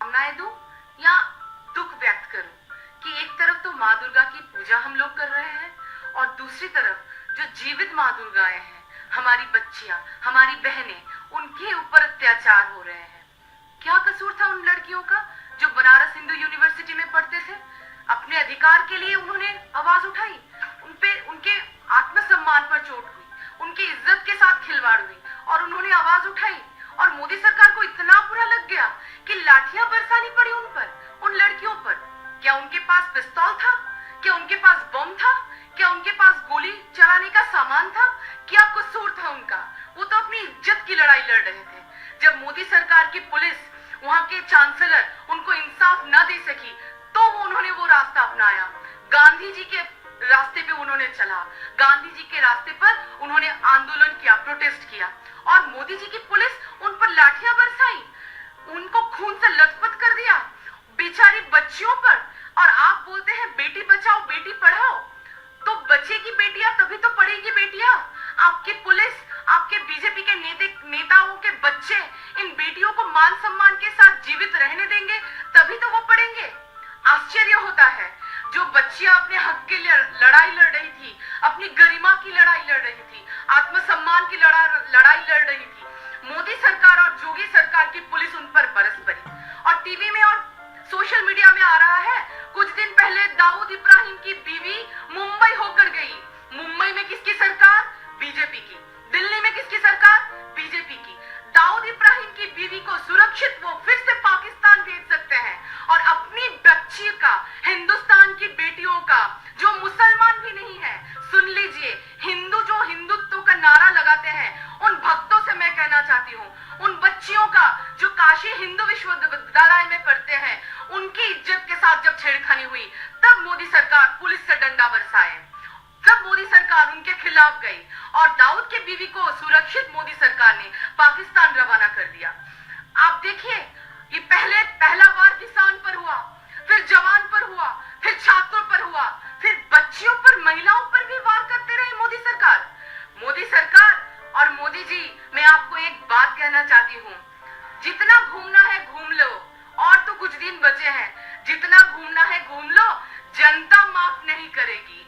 कामनाएं दूं या दुख व्यक्त करूं कि एक तरफ तो माँ दुर्गा की पूजा हम लोग कर रहे हैं और दूसरी तरफ जो जीवित माँ दुर्गाएं हैं, हमारी बच्चियां, हमारी बहनें, उनके ऊपर अत्याचार हो रहे हैं। क्या कसूर था उन लड़कियों का जो बनारस हिंदू यूनिवर्सिटी में पढ़ते थे? अपने अधिकार के लिए उन्होंने आवाज उठाई, उनपे उनके आत्मसम्मान पर चोट हुई, उनकी इज्जत के साथ खिलवाड़ हुई और उन्होंने आवाज उठाई और मोदी सरकार को इतना बुरा लग गया कि लाठियां बरसानी पड़ी उन पर, उन लड़कियों पर। क्या उनके पास पिस्तौल था? क्या उनके पास बम था? क्या उनके पास गोली चलाने का सामान था? क्या कसूर था उनका? वो तो अपनी इज्जत की लड़ाई लड़ रहे थे। जब मोदी सरकार की पुलिस, वहां के चांसलर उनको इंसाफ न दे सकी तो उन्होंने वो रास्ता अपनाया, गांधी जी के रास्ते पे उन्होंने चला, गांधी जी के रास्ते पर उन्होंने आंदोलन किया, प्रोटेस्ट किया और मोदी जी की पुलिस उन पर लाठियां बरसाई, उनको खून से लथपथ कर दिया, बेचारी बच्चियों पर। और आप बोलते हैं बेटी बचाओ बेटी पढ़ाओ, तो बचेगी बेटियां तभी तो पढ़ेगी बेटियां। आपकी पुलिस, आपके बीजेपी के नेताओं के बच्चे इन बेटियों को मान सम्मान के साथ जीवित रहने देंगे तभी तो वो पढ़ेंगे। आश्चर्य होता है, जो बच्चियां अपने हक के लिए लड़ाई लड़ रही थी, अपनी गरिमा की लड़ाई लड़ रही थी, आत्मसम्मान की लड़ाई लड़ रही थी, मोदी सरकार और जोगी सरकार की पुलिस उन पर बरस पड़ी। और टीवी में और सोशल मीडिया में आ रहा है, कुछ दिन पहले दाऊद इब्राहिम की बीवी मुंबई होकर गई। मुंबई में किसकी सरकार? बीजेपी की। दिल्ली में किसकी सरकार? बीजेपी की। दाऊद इब्राहिम की बीवी को सुरक्षित वो फिर से पाकिस्तान भेज सकते हैं और अपनी बच्ची का, हिंदुस्तान की बेटियों का, जो मुसलमान भी नहीं है, सुन लीजिए, हिंदू जो हिंदुत्व का नारा लगाते हैं, उन भक्तों से मैं कहना चाहती हूँ, उन बच्चियों का जो काशी हिंदू विश्वविद्यालय में पढ़ते हैं, उनकी इज्जत के साथ जब छेड़खानी हुई तब मोदी सरकार पुलिस से डंडा बरसाए, तब मोदी सरकार उनके खिलाफ गई और दाऊद की बीवी को सुरक्षित मोदी सरकार ने पाकिस्तान रवाना कर दिया। आप देखिए, ये पहला वार किसान पर हुआ, फिर जवान पर हुआ, फिर छात्रों पर हुआ, फिर बच्चियों पर, महिलाओं पर भी वार करते रहे मोदी सरकार। मोदी सरकार और मोदी जी, मैं आपको एक बात कहना चाहती हूँ, जितना घूमना है घूम लो, और तो कुछ दिन बचे हैं, जितना घूमना है घूम लो, जनता माफ नहीं करेगी।